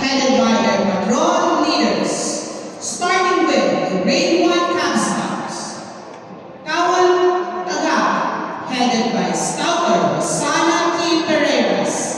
headed by their patrol leaders, starting with the Grade 1 Cub Scouts. Kawan Tagap, headed by Scouter Rosana T. Pereiras.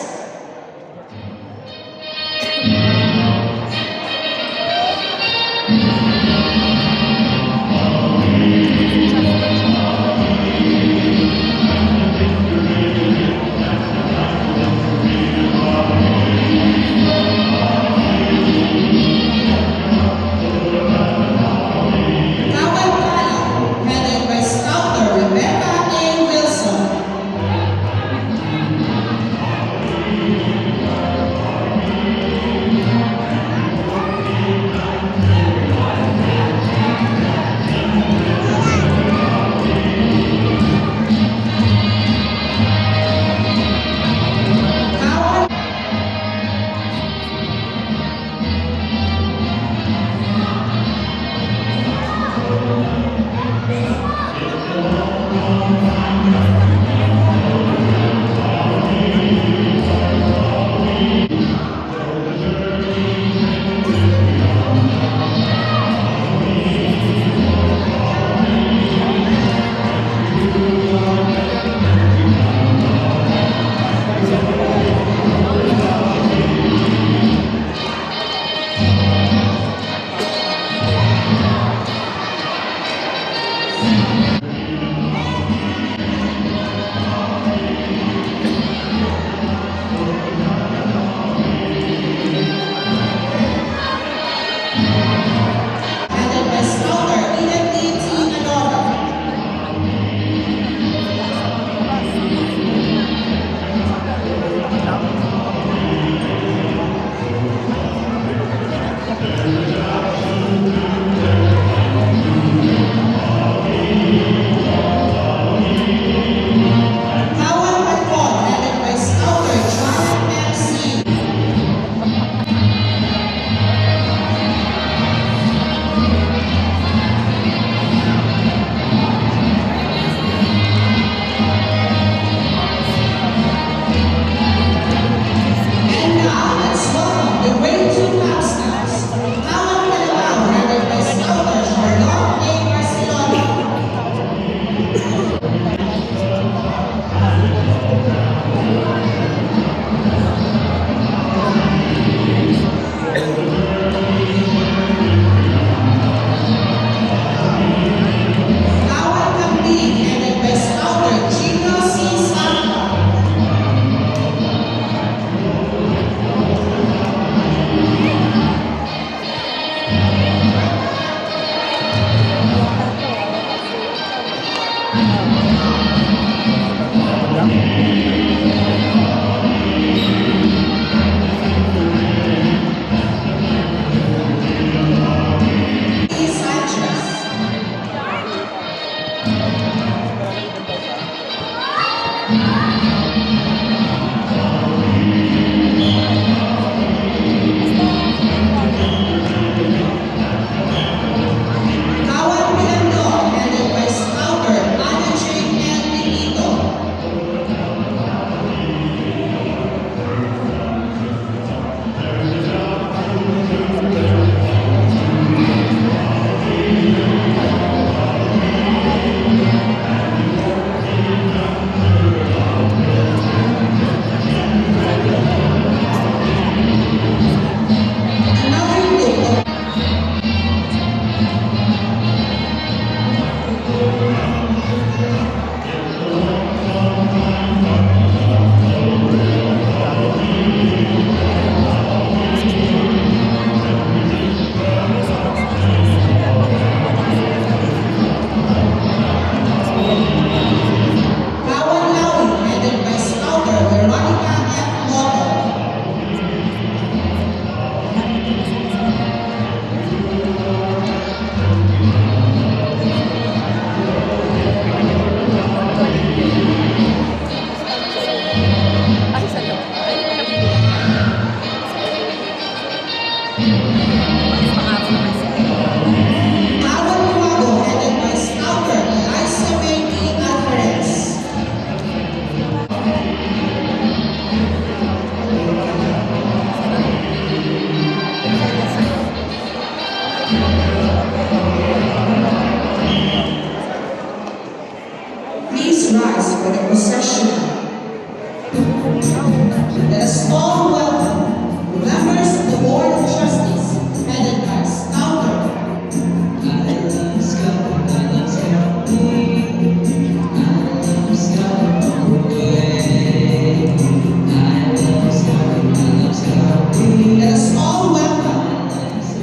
Let us all welcome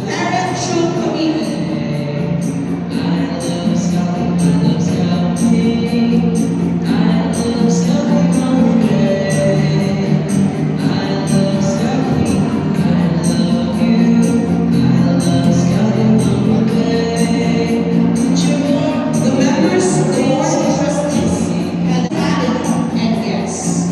Parent Troop Committee. The members of the Board of Trustees and family and guests.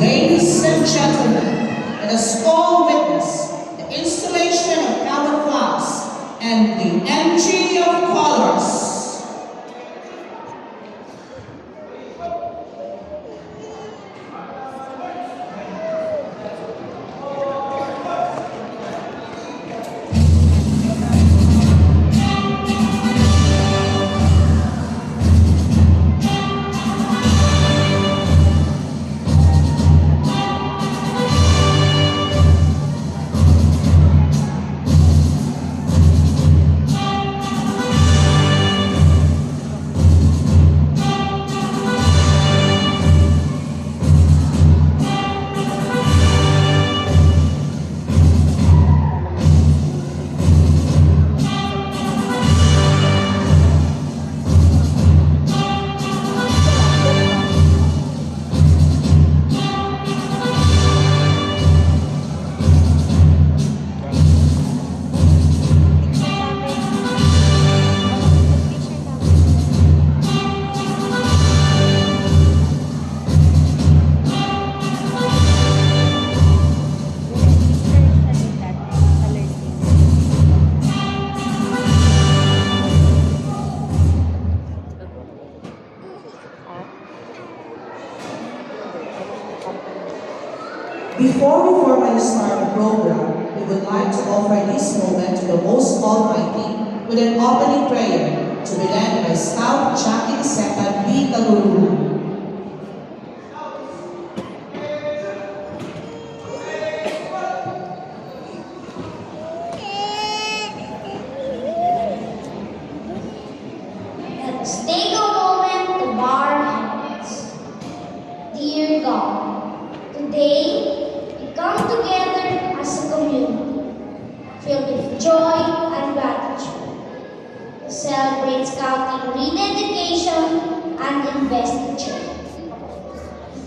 Ladies and gentlemen, let us all witness the installation of Calvin flags and the entry of colors. Before we formally start the program, we would like to offer this moment to the Most Almighty with an opening prayer to be led by Scout Jackie II B. Taluluhan. Let us take a moment to bow our heads. Dear God, today we come together as a community filled with joy and gratitude to celebrate Scouting rededication and investiture.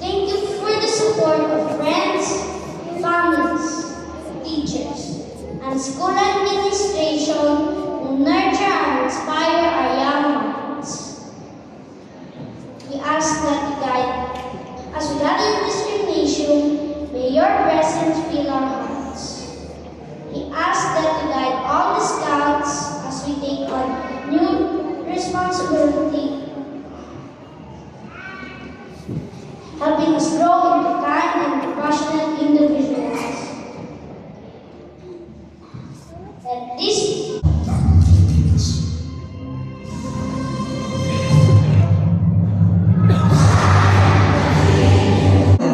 Thank you for the support of friends, families, teachers, and school administration who nurture and inspire our young minds. We ask that you guide, as we guide in discrimination, may your presence fill our hearts. We ask that you guide all the scouts as we take on new responsibility, helping us grow into kind and compassionate individuals. Let this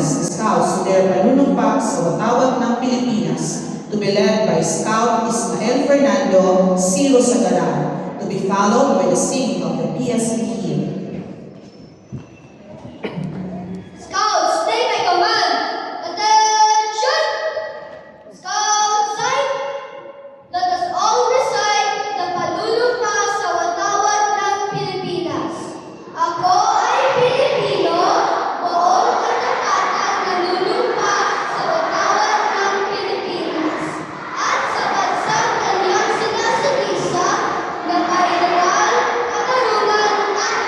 Scouts to their panunumpak sa Watawag ng Pilipinas to be led by Scout Ismael Fernando Ciro Sagaran, to be followed by the singing of the PSB hymn. Scouts, take my command! Attention! Scout sign! Let us all recite the panunumpa sa watawat ng Pilipinas. Ako ay Pilipino, buong katapatan nanunumpa sa watawat ng Pilipinas. At sa bansang kanyang sinasabisa na kailangan, katarungan at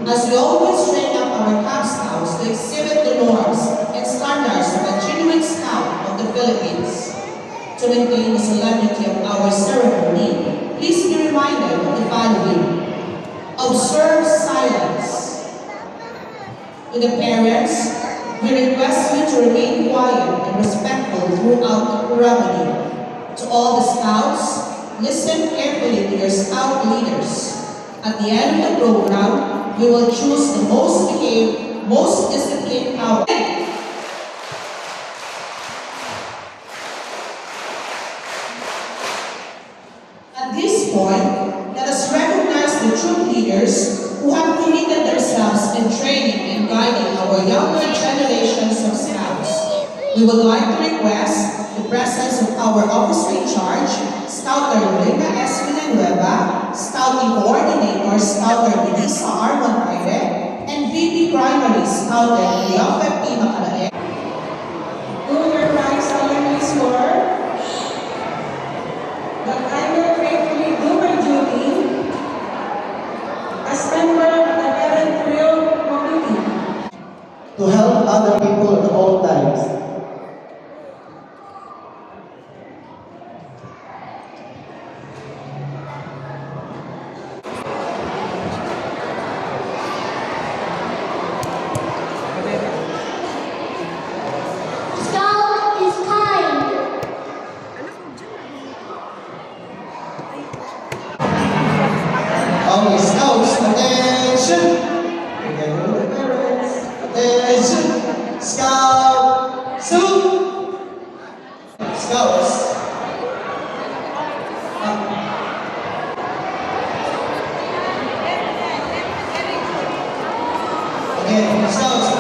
as we always train up our Cub Scouts to exhibit the norms and standards of a genuine Scout of the Philippines. To maintain the solemnity of our ceremony, please be reminded of the following. Observe silence. To the parents, we request you to remain quiet and respectful throughout the ceremony. To all the Scouts, listen carefully to your Scout leaders. At the end of the program, we will choose the most behaved, most disciplined Scout. At this point, let us recognize the troop leaders who have committed themselves in training and guiding our younger generations of Scouts. We would like to request the presence of our officer in charge, Scouter Lorena S. Villanueva, Scouting Coordinator, Scouter Denisa R. Montaire, and VP Primary Scouter Cleopa P. Macalae. Do your ranks solemnly swear that I will faithfully do my duty as member of the Parent Trio Committee to help other people at all times. Scout is kind. Okay, Scouts, attention! Attention! Scout, salute! Scouts. Okay, Scouts,